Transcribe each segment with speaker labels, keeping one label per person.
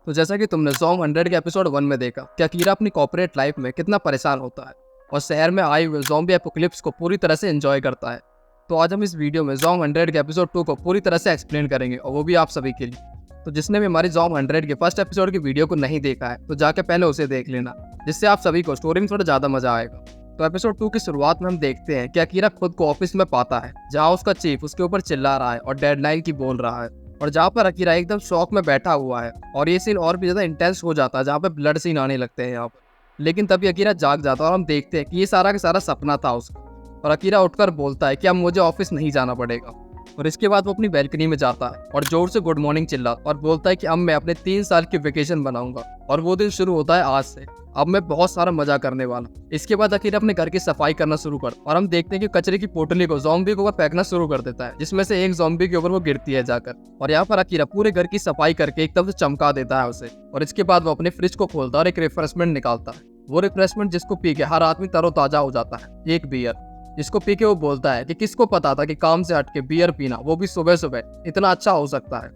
Speaker 1: तो जैसा कि तुमने ज़ॉम्बी 100 के एपिसोड 1 में देखा कि अकीरा अपनी कॉर्पोरेट लाइफ में कितना परेशान होता है और शहर में आए हुए ज़ॉम्बी एपोकलिप्स को पूरी तरह से एंजॉय करता है। तो आज हम इस वीडियो में ज़ॉम्बी 100 के एपिसोड 2 को पूरी तरह से एक्सप्लेन करेंगे और वो भी आप सभी के लिए। तो जिसने भी हमारी ज़ॉम्बी 100 के फर्स्ट एपिसोड की वीडियो को नहीं देखा है तो जाके पहले उसे देख लेना, जिससे आप सभी को स्टोरी में थोड़ा ज़्यादा मजा आएगा। तो एपिसोड 2 की शुरुआत में हम देखते हैं कि अकीरा खुद को ऑफिस में पाता है जहाँ उसका चीफ उसके ऊपर चिल्ला रहा है और डेडलाइन की बोल रहा है, और जहाँ पर अकीरा एकदम शॉक में बैठा हुआ है। और ये सीन और भी ज़्यादा इंटेंस हो जाता है जहाँ पे ब्लड सीन आने लगते हैं यहाँ पर। लेकिन तभी अकीरा जाग जाता है और हम देखते हैं कि ये सारा का सारा सपना था उसका। और अकीरा उठकर बोलता है कि अब मुझे ऑफिस नहीं जाना पड़ेगा। और इसके बाद वो अपनी बैल्कनी में जाता है और जोर से गुड मॉर्निंग चिल्लाता और बोलता है कि अब मैं अपने 3 साल की वेकेशन बनाऊंगा। और वो दिन शुरू होता है आज से। अब मैं बहुत सारा मजा करने वाला। इसके बाद अकीरा अपने घर की सफाई करना शुरू कर और हम देखते हैं कि कचरे की पोटली को ज़ॉम्बी के ऊपर फेंकना शुरू कर देता है, जिसमें से एक ज़ॉम्बी के ऊपर वो गिरती है जाकर। और यहाँ पर अकीरा पूरे घर की सफाई करके एकदम से चमका देता है उसे। और इसके बाद वो अपने फ्रिज को खोलता है और एक रिफ्रेशमेंट निकालता है। वो रिफ्रेशमेंट जिसको पी के हर आदमी तरोताजा हो जाता है, एक बियर, जिसको पी के वो बोलता है कि किसको पता था कि काम से हट के बियर पीना, वो भी सुबह सुबह, इतना अच्छा हो सकता है।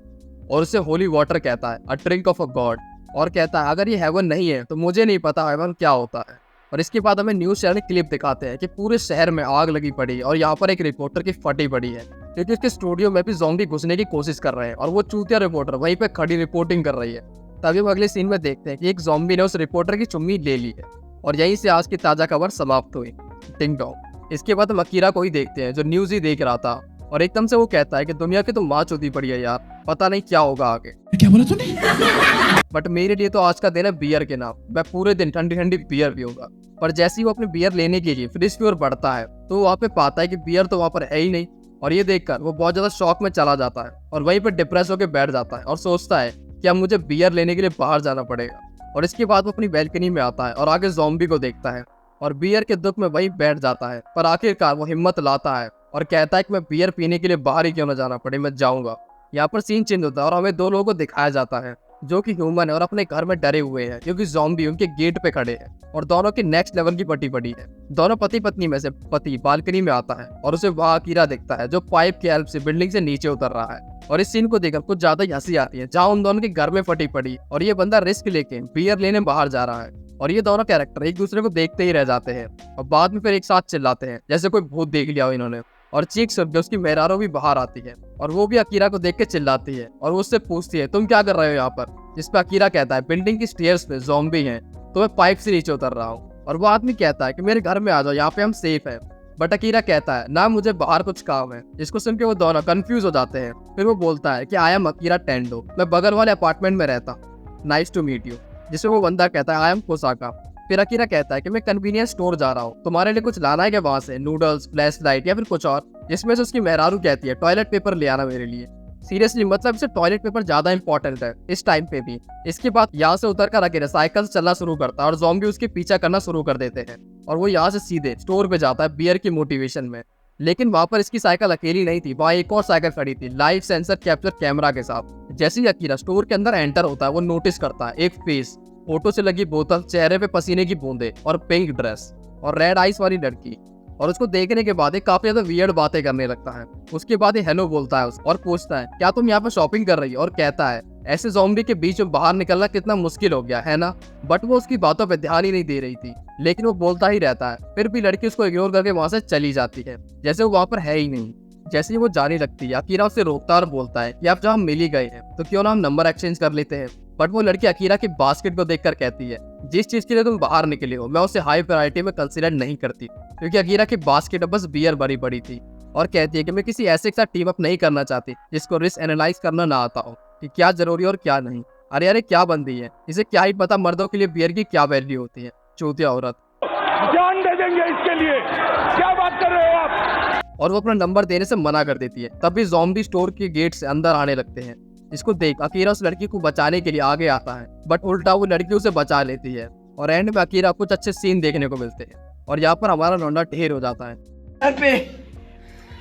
Speaker 1: और उसे होली वाटर कहता है, a drink of a God. और कहता है अगर ये हेवन नहीं है तो मुझे नहीं पता हेवन क्या होता है। और इसके बाद हमें न्यूज़ चैनल क्लिप दिखाते हैं कि पूरे शहर में आग लगी पड़ी है और यहाँ पर एक रिपोर्टर की फटी पड़ी है, क्योंकि उसके स्टूडियो में भी ज़ॉम्बी घुसने की कोशिश कर रहे हैं और वो चूतिया रिपोर्टर वहीं पे खड़ी रिपोर्टिंग कर रही है। तभी हम अगले सीन में देखते हैं कि एक ज़ॉम्बी ने उस रिपोर्टर की चुम्मी ले ली है। और यहीं से आज की ताज़ा खबर समाप्त हुई। टिंग टॉन्ग। इसके बाद हम अकीरा को ही देखते हैं जो न्यूज़ ही देख रहा था और एकदम से वो कहता है कि दुनिया की तो माँ चौधी पड़ी है यार, पता नहीं क्या होगा आगे।
Speaker 2: क्या बोला तूने?
Speaker 1: बट मेरे लिए तो आज का दिन है बियर के नाम। मैं पूरे दिन ठंडी ठंडी बियर पीऊंगा। पर जैसे ही वो अपनी बियर लेने के लिए फ्रिज की ओर बढ़ता है तो वहाँ पे पाता है कि बियर तो वहाँ पर है ही नहीं। और ये देखकर वो बहुत ज्यादा शॉक में चला जाता है और वहीं पर डिप्रेस होकर बैठ जाता है और सोचता है कि अब मुझे बियर लेने के लिए बाहर जाना पड़ेगा। और इसके बाद वो अपनी बैल्कनी में आता है और आगे ज़ॉम्बी को देखता है और बियर के दुख में वहीं बैठ जाता है। पर आखिरकार वो हिम्मत लाता है और कहता है कि मैं बियर पीने के लिए बाहर ही क्यों ना जाना पड़े, मैं जाऊंगा। यहाँ पर सीन चेंज होता है और हमें 2 लोगों को दिखाया जाता है जो कि ह्यूमन है और अपने घर में डरे हुए हैं क्योंकि ज़ॉम्बी उनके गेट पे खड़े हैं और दोनों की नेक्स्ट लेवल की पटी पड़ी है। दोनों पति पत्नी में से पति बालकनी में आता है और उसे वहाँ अकीरा दिखता है जो पाइप की हेल्प से बिल्डिंग से नीचे उतर रहा है। और इस सीन को देखकर कुछ ज्यादा ही हंसी आती है जहाँ उन दोनों के घर में फटी पड़ी और ये बंदा रिस्क लेके बियर लेने बाहर जा रहा है। और ये दोनों कैरेक्टर एक दूसरे को देखते ही रह जाते हैं और बाद में फिर एक साथ चिल्लाते हैं जैसे कोई भूत देख लिया हो इन्होंने। और चीख सुन के उसकी मेहरारू भी बाहर आती है और वो भी अकीरा को देख के चिल्लाती है और वो उससे पूछती है तुम क्या कर रहे हो यहाँ पर। जिस पे अकीरा कहता है बिल्डिंग की स्टेयर्स पे ज़ॉम्बी हैं तो मैं पाइप से नीचे उतर रहा हूँ। और वो आदमी कहता है कि मेरे घर में आ जाओ, यहाँ पे हम सेफ है। बट अकीरा कहता है ना, मुझे बाहर कुछ काम है। जिसको सुन के वो दोनों कंफ्यूज हो जाते हैं। फिर वो बोलता है कि आई एम अकीरा टेंडो, मैं बगल वाले अपार्टमेंट में रहता, नाइस टू मीट यू। जिसमें वो बंदा कहता है आई एम कोसाका। फिर अकीरा कहता है कि मैं कन्वीनियंस स्टोर जा रहा हूँ, तुम्हारे लिए कुछ लाना है क्या वहां से, नूडल्स, फ्लैश लाइट या फिर कुछ और। जिसमें से उसकी मेहरारू कहती है टॉयलेट पेपर ले आना मेरे लिए। सीरियसली मतलब इसे टॉयलेट पेपर ज्यादा इंपॉर्टेंट है इस टाइम पे भी। इसके बाद यहाँ से उतर कर अकेले साइकिल से चलना शुरू करता है और ज़ॉम्बी उसके पीछा करना शुरू कर देते हैं। और वो यहाँ से सीधे स्टोर पे जाता है बियर की मोटिवेशन में। लेकिन वहाँ पर इसकी साइकिल अकेली नहीं थी, वहाँ एक और साइकिल खड़ी थी लाइव सेंसर कैप्चर कैमरा के साथ। जैसे ही अकीरा स्टोर के अंदर एंटर होता है वो नोटिस करता है एक फेस, फोटो से लगी बोतल, चेहरे पे पसीने की बूंदे और पिंक ड्रेस और रेड आइस वाली लड़की। और उसको देखने के बाद काफी ज्यादा वियर्ड बातें करने लगता है। उसके बाद हेलो बोलता है और पूछता है क्या तुम यहाँ पर शॉपिंग कर रही हो। और कहता है ऐसे ज़ॉम्बी के बीच में बाहर निकलना कितना मुश्किल हो गया है ना। बट वो उसकी बातों पे ध्यान ही नहीं दे रही थी, लेकिन वो बोलता ही रहता है। फिर भी लड़की उसको इग्नोर करके वहां से चली जाती है जैसे वो वहां पर है ही नहीं। जैसे ही वो जाने लगती है अकीरा उससे रोकता और बोलता है कि आप जहाँ मिल ही गए हैं तो क्यों ना हम नंबर एक्सचेंज कर लेते हैं। बट वो लड़की अकीरा की बास्केट को देखकर कहती है जिस चीज के लिए तुम बाहर निकले हो मैं उसे हाई प्रायोरिटी में कंसीडर नहीं करती, क्योंकि अकीरा की बास्केट बस बियर भरी पड़ी थी। और कहती है कि मैं किसी ऐसे के साथ टीम अप नहीं करना चाहती जिसको रिस्क एनालाइज करना ना आता हो कि क्या जरूरी और क्या नहीं। अरे अरे क्या बंदी है, इसे क्या ही पता मर्दों के लिए बियर की क्या वैल्यू होती है, चूतिया औरत।
Speaker 2: जान दे देंगे इसके लिए, क्या बात कर रहे हो आप।
Speaker 1: और वो अपना नंबर देने से मना कर देती है। तभी ज़ॉम्बी स्टोर के गेट से अंदर आने लगते हैं। इसको देख अकीरा उस लड़की को बचाने के लिए आगे आता है, बट उल्टा वो लड़की उसे बचा लेती है। और एंड में अकीरा कुछ अच्छे सीन देखने को मिलते हैं और यहाँ पर हमारा लौंडा ढेर हो जाता है।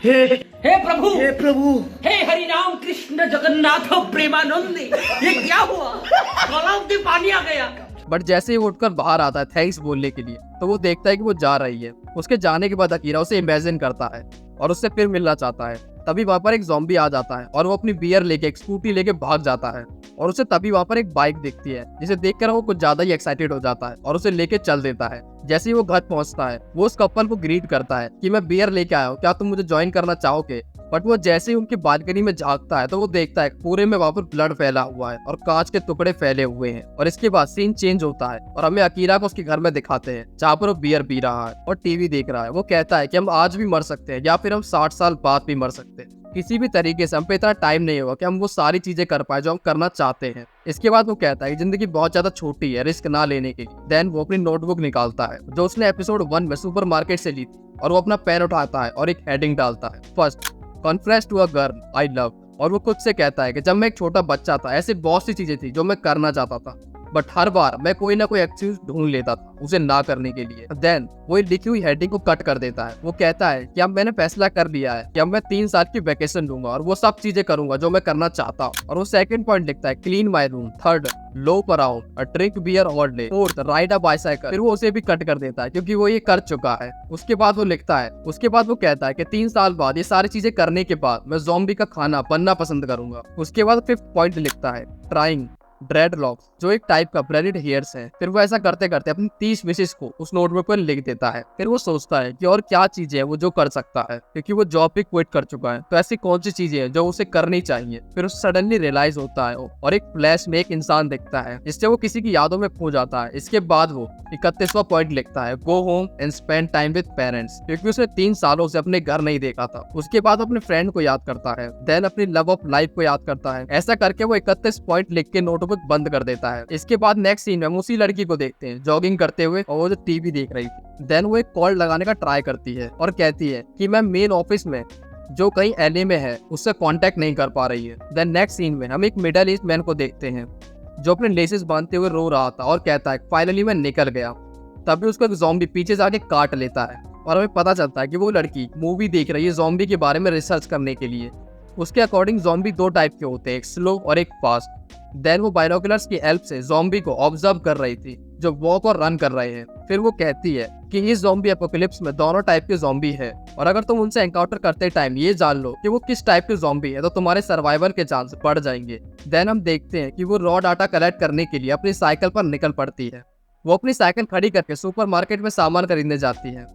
Speaker 3: हे प्रभु, हे हरि राम कृष्ण जगन्नाथ प्रेमानंद, ये क्या हुआ, तालाब में पानी आ गया।
Speaker 1: बट जैसे ही वो उठकर बाहर आता है थैंक्स बोलने के लिए तो वो देखता है कि वो जा रही है। उसके जाने के बाद अकीरा उसे इमेजिन करता है और उससे फिर मिलना चाहता है। तभी वहाँ पर एक ज़ॉम्बी आ जाता है और वो अपनी बियर लेके एक स्कूटी लेके भाग जाता है और उसे तभी वहाँ पर एक बाइक दिखती है जिसे देखकर वो कुछ ज्यादा ही एक्साइटेड हो जाता है और उसे लेके चल देता है। जैसे ही वो घर पहुंचता है वो उस कपल को ग्रीट करता है कि मैं बियर लेके आया हूँ, क्या तुम मुझे ज्वाइन करना चाहोगे। बट वो जैसे ही उनकी बालकनी में झांकता है तो वो देखता है पूरे में वहाँ पर ब्लड फैला हुआ है और कांच के टुकड़े फैले हुए हैं। और इसके बाद सीन चेंज होता है और हमें अकीरा को उसके घर में दिखाते हैं जहाँ पर वो बियर पी रहा है और टीवी देख रहा है। वो कहता है कि हम आज भी मर सकते हैं या फिर हम 60 साल बाद भी मर सकते हैं, किसी भी तरीके से हम पे इतना टाइम नहीं होगा कि हम वो सारी चीजें कर पाए जो हम करना चाहते हैं। इसके बाद वो कहता है कि जिंदगी बहुत ज्यादा छोटी है रिस्क ना लेने के लिए। देन वो अपनी नोटबुक निकालता है जो उसने एपिसोड 1 में सुपरमार्केट से ली थी और वो अपना पेन उठाता है और एक हेडिंग डालता है, first confess to a girl I love. और वो खुद से कहता है कि जब मैं एक छोटा बच्चा था ऐसी बहुत सी चीजें थी जो मैं करना चाहता था, बट हर बार मैं कोई ना कोई एक्सक्यूज ढूंढ लेता था उसे ना करने के लिए। देन वो लिखी हुई हेडिंग को कट कर देता है। वो कहता है कि अब मैंने फैसला कर लिया है कि अब मैं 3 साल की वैकेशन लूंगा और वो सब चीजें करूंगा जो मैं करना चाहता हूँ। और वो सेकंड पॉइंट लिखता है clean my room, third loaf around, drink beer all day, fourth ride a bicycle. फिर वो उसे भी कट कर देता है क्योंकि वो ये कर चुका है। उसके बाद वो लिखता है, उसके बाद वो कहता है कि 3 साल बाद ये सारी चीजें करने के बाद मैं ज़ॉम्बी का खाना बनना पसंद करूंगा। उसके बाद 5th पॉइंट लिखता है ट्राइंग ड्रेडलॉक्स, जो एक टाइप का ब्रेडेड हेयर्स है। फिर वो ऐसा करते करते अपनी 30 विशेष को उस नोटबुक पर लिख देता है। फिर वो सोचता है कि और क्या चीजें हैं वो जो कर सकता है क्योंकि वो जॉब भी क्विट कर चुका है, तो ऐसी कौन सी चीजें हैं जो उसे करनी चाहिए। फिर उसे सडनली रियलाइज होता है और एक फ्लैश में एक इंसान दिखता है जिससे वो किसी की यादों में खो जाता है। इसके बाद वो 31वां पॉइंट लिखता है go home and spend time with parents, क्योंकि उसने 3 सालों से अपने घर नहीं देखा था। उसके बाद अपने फ्रेंड को याद करता है, देन अपनी लव ऑफ लाइफ को याद करता है। ऐसा करके वो 31 पॉइंट लिख के नोटबुक बंद कर देता है। इसके बाद नेक्स्ट सीन में हम उसी लड़की को देखते हैं जॉगिंग करते हुए और वो जो टीवी देख रही थी। देन वो एक कॉल लगाने का ट्राई करती है और कहती है कि मैं मेन ऑफिस में जो कहीं एलए में है उससे कांटेक्ट नहीं कर पा रही है। देन नेक्स्ट सीन में हम एक मिडिल ईस्ट मैन को देखते हैं जो अपने लेसेस बांधते हुए रो रहा था और कहता है फाइनली मैं निकल गया। तभी उसको एक ज़ॉम्बी पीछे से आके काट लेता है और हमें पता चलता है कि वो लड़की मूवी देख रही है ज़ॉम्बी के बारे में रिसर्च करने के लिए। उसके अकॉर्डिंग ज़ॉम्बी 2 टाइप के होते हैं, एक स्लो और एक फास्ट। देन वो बाइनोकुलर्स की हेल्प से ज़ॉम्बी को ऑब्जर्व कर रही थी जो वॉक और रन कर रहे हैं। फिर वो कहती है कि इस ज़ॉम्बी एपोकलिप्स में दोनों टाइप के ज़ॉम्बी है और अगर तुम उनसे एनकाउंटर करते टाइम ये जान लो कि वो किस टाइप के ज़ॉम्बी है तो तुम्हारे सर्वाइवल के चांस बढ़ जाएंगे। देन हम देखते हैं कि वो रॉ डाटा कलेक्ट करने के लिए अपनी साइकिल पर निकल पड़ती है। वो अपनी साइकिल खड़ी करके सुपरमार्केट में सामान खरीदने जाती है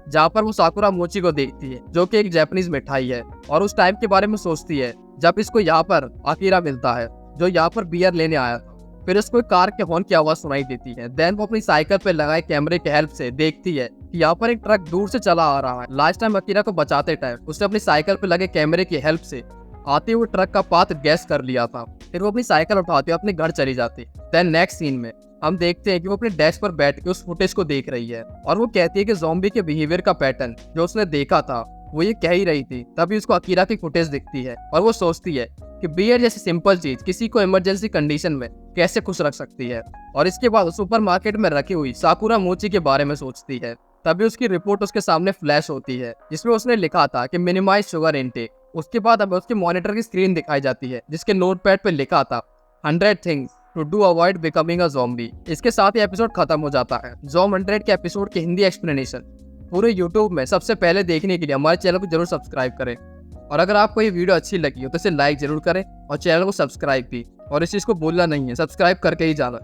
Speaker 1: जहाँ पर वो साकुरा मोची को देखती है जो कि एक जापानीज मिठाई है और उस टाइम के बारे में सोचती है जब इसको यहाँ पर अकीरा मिलता है जो यहाँ पर बियर लेने आया था। फिर उसको एक कार के हॉर्न की आवाज सुनाई देती है। देन वो अपनी साइकिल पे लगाए कैमरे के हेल्प से देखती है कि यहाँ पर एक ट्रक दूर से चला आ रहा है। लास्ट टाइम अकीरा को बचाते टाइम उसने अपनी साइकिल पे लगे कैमरे की हेल्प से आते हुए ट्रक का पाथ गैस कर लिया था। फिर वो अपनी साइकिल उठाते हुए अपने घर चली जाती। देन नेक्स्ट सीन में हम देखते हैं कि वो अपने डेस्क पर बैठ के उस फुटेज को देख रही है और वो कहती है कि ज़ॉम्बी के बिहेवियर का पैटर्न जो उसने देखा था वो ये कह ही रही थी। तभी उसको अकीरा की फुटेज दिखती है और वो सोचती है कि बियर जैसी सिंपल चीज किसी को इमरजेंसी कंडीशन में कैसे खुश रख सकती है। और इसके बाद सुपरमार्केट में रखी हुई साकुरा मोची के बारे में सोचती है। तभी उसकी रिपोर्ट उसके सामने फ्लैश होती है जिसमें उसने लिखा था कि मिनिमाइज शुगर इनटेक। उसके बाद हमें उसके मॉनिटर की स्क्रीन दिखाई जाती है जिसके नोटपैड पे लिखा था 100 things to do avoid becoming a zombie. इसके साथ ही एपिसोड खत्म हो जाता है। ज़ॉम 100 के एपिसोड की हिंदी एक्सप्लेनेशन पूरे यूट्यूब में सबसे पहले देखने के लिए हमारे चैनल को जरूर सब्सक्राइब करें और अगर आपको ये वीडियो अच्छी लगी हो तो इसे लाइक जरूर करें और चैनल को सब्सक्राइब भी। और इस चीज़ को भूलना नहीं है, सब्सक्राइब करके ही जाना।